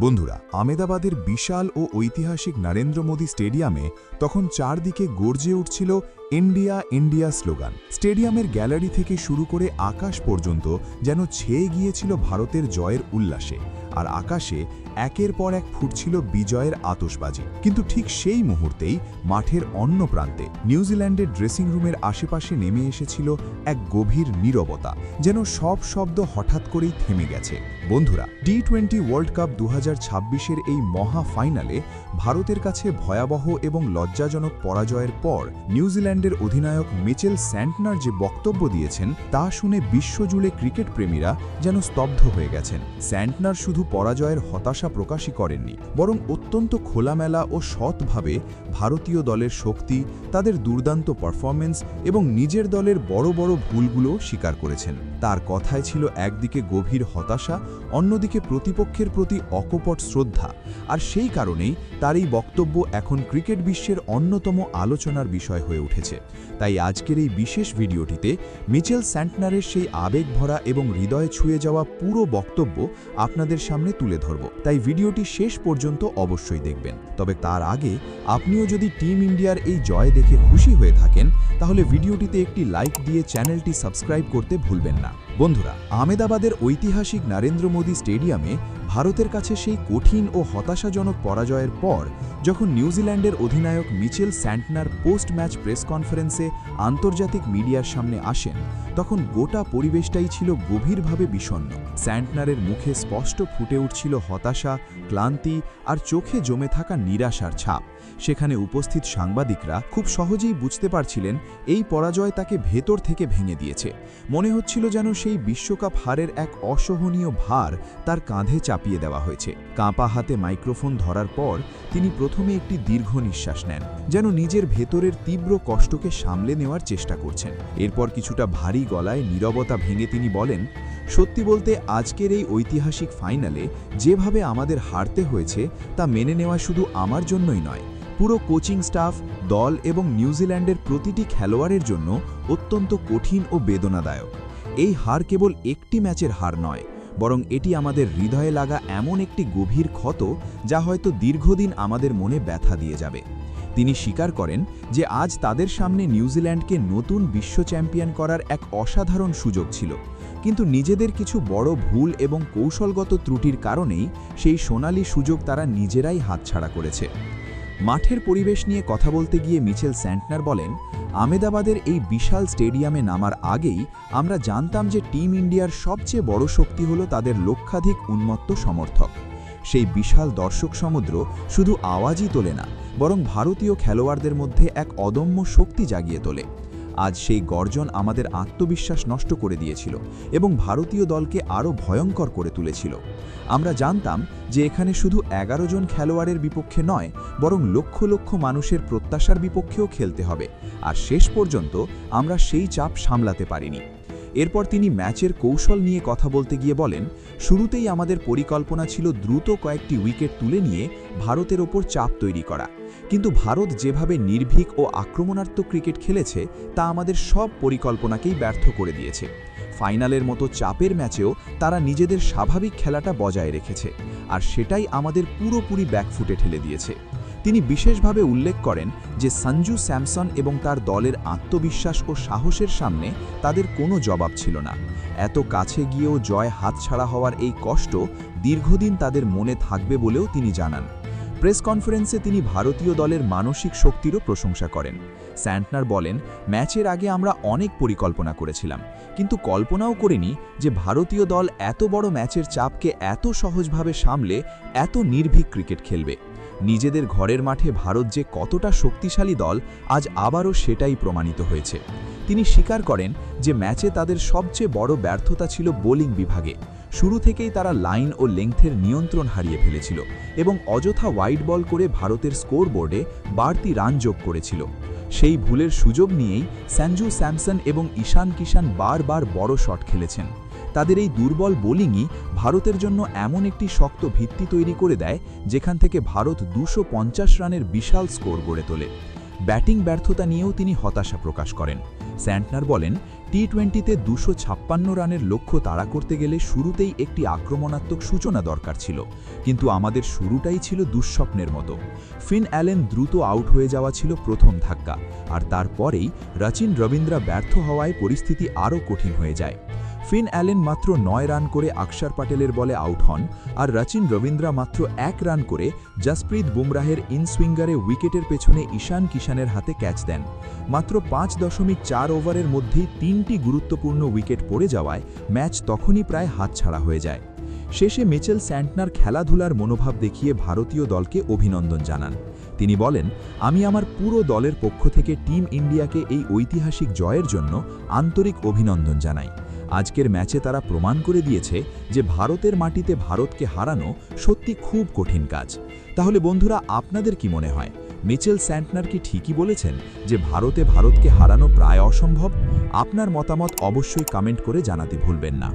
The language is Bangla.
বন্ধুরা, আমেদাবাদের বিশাল ও ঐতিহাসিক নরেন্দ্র মোদী স্টেডিয়ামে তখন চারদিকে গর্জে উঠছিল ইন্ডিয়া ইন্ডিয়া স্লোগান। স্টেডিয়ামের গ্যালারি থেকে শুরু করে আকাশ পর্যন্ত যেন ছেয়ে গিয়েছিল ভারতের জয়ের উল্লাসে, আর আকাশে একের পর এক ফুটছিল বিজয়ের আতশবাজি। কিন্তু ঠিক সেই মুহূর্তেই মাঠের অন্য প্রান্তে নিউজিল্যান্ডের ড্রেসিং রুমের আশেপাশে নেমে এসেছিল এক গভীর নীরবতা, যেন সব শব্দ হঠাৎ করেই থেমে গেছে। বন্ধুরা, টি-20 ওয়ার্ল্ড কাপ 2026-এর এই মহা ফাইনালে ভারতের কাছে ভয়াবহ এবং লজ্জাজনক পরাজয়ের পর নিউজিল্যান্ডের অধিনায়ক মিচেল স্যান্টনার যে বক্তব্য দিয়েছেন তা শুনে বিশ্বজুড়ে ক্রিকেট প্রেমীরা যেন স্তব্ধ হয়ে গেছেন। স্যান্টনার শুধু পরাজয়ের হতাশা প্রকাশই করেননি, বরং অত্যন্ত খোলামেলা ও সৎভাবে ভারতীয় দলের শক্তি, তাদের দুর্দান্ত পারফরমেন্স এবং নিজের দলের বড় বড় ভুলগুলোও স্বীকার করেছেন। তার কথায় ছিল একদিকে গভীর হতাশা, অন্যদিকে প্রতিপক্ষের প্রতি অকপট শ্রদ্ধা, আর সেই কারণেই তার এই বক্তব্য এখন ক্রিকেট বিশ্বের অন্যতম আলোচনার বিষয় হয়ে উঠেছে। তাই আজকের এই বিশেষ ভিডিওটিতে মিচেল স্যান্টনারের সেই আবেগভরা এবং হৃদয়ে ছুঁয়ে যাওয়া পুরো বক্তব্য আপনাদের সামনে তুলে ধরব। তাই ভিডিওটি শেষ পর্যন্ত অবশ্যই দেখবেন। তবে তার আগে আপনিও যদি টিম ইন্ডিয়ার এই জয় দেখে খুশি হয়ে থাকেন, তাহলে ভিডিওটিতে একটি লাইক দিয়ে চ্যানেলটি সাবস্ক্রাইব করতে ভুলবেন না। বন্ধুরা, আমেদাবাদের ঐতিহাসিক নরেন্দ্র মোদী স্টেডিয়ামে ভারতের কাছে সেই কঠিন ও হতাশাজনক পরাজয়ের পর যখন নিউজিল্যান্ডের অধিনায়ক Mitchell Santner post match press কনফারেন্সে আন্তর্জাতিক মিডিয়ার সামনে আসেন, তখন গোটা পরিবেশটাই ছিল গভীরভাবে বিষণ্ণ। স্যান্টনারের মুখে স্পষ্ট ফুটে উঠছিল হতাশা, ক্লান্তি আর চোখে জমে থাকা নিরাশার ছাপ। সেখানে উপস্থিত সাংবাদিকরা খুব সহজেই বুঝতে পারছিলেন এই পরাজয় তাকে ভেতর থেকে ভেঙে দিয়েছে। মনে হচ্ছিল যেন সেই বিশ্বকাপ হারের এক অসহনীয় ভার তার কাঁধে চাপিয়ে দেওয়া হয়েছে। কাঁপা হাতে মাইক্রোফোন ধরার পর তিনি প্রথমে একটি দীর্ঘ নিঃশ্বাস নেন, যেন নিজের ভেতরের তীব্র কষ্টকে সামলে নেওয়ার চেষ্টা করছেন। এরপর কিছুটা ভারী গলায় নীরবতা ভেঙে তিনি বলেন, সত্যি বলতে আজকের এই ঐতিহাসিক ফাইনালে যেভাবে আমাদের হারতে হয়েছে তা মেনে নেওয়া শুধু আমার জন্যই নয়, পুরো কোচিং স্টাফ, দল এবং নিউজিল্যান্ডের প্রতিটি খেলোয়াড়ের জন্য অত্যন্ত কঠিন ও বেদনাদায়ক। এই হার কেবল একটি ম্যাচের হার নয়, বরং এটি আমাদের হৃদয়ে লাগা এমন একটি গভীর ক্ষত যা হয়তো দীর্ঘদিন আমাদের মনে ব্যথা দিয়ে যাবে। তিনি স্বীকার করেন যে আজ তাদের সামনে নিউজিল্যান্ডকে নতুন বিশ্ব চ্যাম্পিয়ন করার এক অসাধারণ সুযোগ ছিল, কিন্তু নিজেদের কিছু বড় ভুল এবং কৌশলগত ত্রুটির কারণেই সেই সোনালী সুযোগ তারা নিজেরাই হাতছাড়া করেছে। মাঠের পরিবেশ নিয়ে কথা বলতে গিয়ে মিচেল স্যান্টনার বলেন, আমেদাবাদের এই বিশাল স্টেডিয়ামে নামার আগেই আমরা জানতাম যে টিম ইন্ডিয়ার সবচেয়ে বড় শক্তি হলো তাদের লক্ষাধিক উন্মত্ত সমর্থক। সেই বিশাল দর্শক সমুদ্র শুধু আওয়াজই তোলে না, বরং ভারতীয় খেলোয়াড়দের মধ্যে এক অদম্য শক্তি জাগিয়ে তোলে। আজ সেই গর্জন আমাদের আত্মবিশ্বাস নষ্ট করে দিয়েছিল এবং ভারতীয় দলকে আরও ভয়ঙ্কর করে তুলেছিল। আমরা জানতাম যে এখানে শুধু 11 জন খেলোয়াড়ের বিপক্ষে নয়, বরং লক্ষ লক্ষ মানুষের প্রত্যাশার বিপক্ষেও খেলতে হবে, আর শেষ পর্যন্ত আমরা সেই চাপ সামলাতে পারিনি। এরপর তিনি ম্যাচের কৌশল নিয়ে কথা বলতে গিয়ে বলেন, শুরুতেই আমাদের পরিকল্পনা ছিল দ্রুত কয়েকটি উইকেট তুলে নিয়ে ভারতের ওপর চাপ তৈরি করা, কিন্তু ভারত যেভাবে নির্ভীক ও আক্রমণাত্মক ক্রিকেট খেলেছে তা আমাদের সব পরিকল্পনাকেই ব্যর্থ করে দিয়েছে। ফাইনালের মতো চাপের ম্যাচেও তারা নিজেদের স্বাভাবিক খেলাটা বজায় রেখেছে, আর সেটাই আমাদের পুরোপুরি ব্যাকফুটে ঠেলে দিয়েছে। তিনি বিশেষভাবে উল্লেখ করেন যে সঞ্জু স্যামসন এবং তার দলের আত্মবিশ্বাস ও সাহসের সামনে তাদের কোনো জবাব ছিল না। এত কাছে গিয়েও জয় হাতছাড়া হওয়ার এই কষ্ট দীর্ঘদিন তাদের মনে থাকবে বলেও তিনি জানান। প্রেস কনফারেন্সে তিনি ভারতীয় দলের মানসিক শক্তিরও প্রশংসা করেন। স্যান্টনার বলেন, ম্যাচের আগে আমরা অনেক পরিকল্পনা করেছিলাম, কিন্তু কল্পনাও করিনি যে ভারতীয় দল এত বড় ম্যাচের চাপকে এত সহজভাবে সামলে এত নির্ভীক ক্রিকেট খেলবে। নিজেদের ঘরের মাঠে ভারত যে কতটা শক্তিশালী দল আজ আবারও সেটাই প্রমাণিত হয়েছে। তিনি স্বীকার করেন যে ম্যাচে তাদের সবচেয়ে বড় ব্যর্থতা ছিল বোলিং বিভাগে। শুরু থেকেই তারা লাইন ও লেংথের নিয়ন্ত্রণ হারিয়ে ফেলেছিল এবং অযথা ওয়াইড বল করে ভারতের স্কোরবোর্ডে বাড়তি রান যোগ করেছিল। সেই ভুলের সুযোগ নিয়েই সঞ্জু স্যামসন এবং ঈশান কিষান বারবার বড় শট খেলেছেন। তাদের এই দুর্বল বোলিংই ভারতের জন্য এমন একটি শক্ত ভিত্তি তৈরি করে দেয় যেখান থেকে ভারত 250 রানের বিশাল স্কোর গড়ে তোলে। ব্যাটিং ব্যর্থতা নিয়েও তিনি হতাশা প্রকাশ করেন। স্যান্টনার বলেন, টি-20তে 256 রানের লক্ষ্য তাড়া করতে গেলে শুরুতেই একটি আক্রমণাত্মক সূচনা দরকার ছিল, কিন্তু আমাদের শুরুটাই ছিল দুঃস্বপ্নের মতো। ফিন অ্যালেন দ্রুত আউট হয়ে যাওয়া ছিল প্রথম ধাক্কা, আর তারপরেই রচিন রবীন্দ্রা ব্যর্থ হওয়ায় পরিস্থিতি আরও কঠিন হয়ে যায়। ফিন অ্যালেন মাত্র 9 রান করে অক্ষর প্যাটেলের বলে আউট হন, আর রচিন রবীন্দ্রা মাত্র 1 রান করে জসপ্রীত বুমরাহের ইনসুইঙ্গারে উইকেটের পেছনে ঈশান কিষানের হাতে ক্যাচ দেন। মাত্র 5.4 ওভারের মধ্যেই 3টি গুরুত্বপূর্ণ উইকেট পড়ে যাওয়ায় ম্যাচ তখনই প্রায় হাতছাড়া হয়ে যায়। শেষে মিচেল স্যান্টনার খেলাধুলার মনোভাব দেখিয়ে ভারতীয় দলকে অভিনন্দন জানান। তিনি বলেন, আমি আমার পুরো দলের পক্ষ থেকে টিম ইন্ডিয়াকে এই ঐতিহাসিক জয়ের জন্য আন্তরিক অভিনন্দন জানাই। আজকের ম্যাচে তারা প্রমাণ করে দিয়েছে যে ভারতের মাটিতে ভারতকে হারানো সত্যি খুব কঠিন কাজ। তাহলে বন্ধুরা, আপনাদের কি মনে হয়, মিচেল স্যান্টনার কি ঠিকই বলেছেন যে ভারতকে হারানো প্রায় অসম্ভব? আপনার মতামত অবশ্যই কমেন্ট করে জানাতে ভুলবেন না।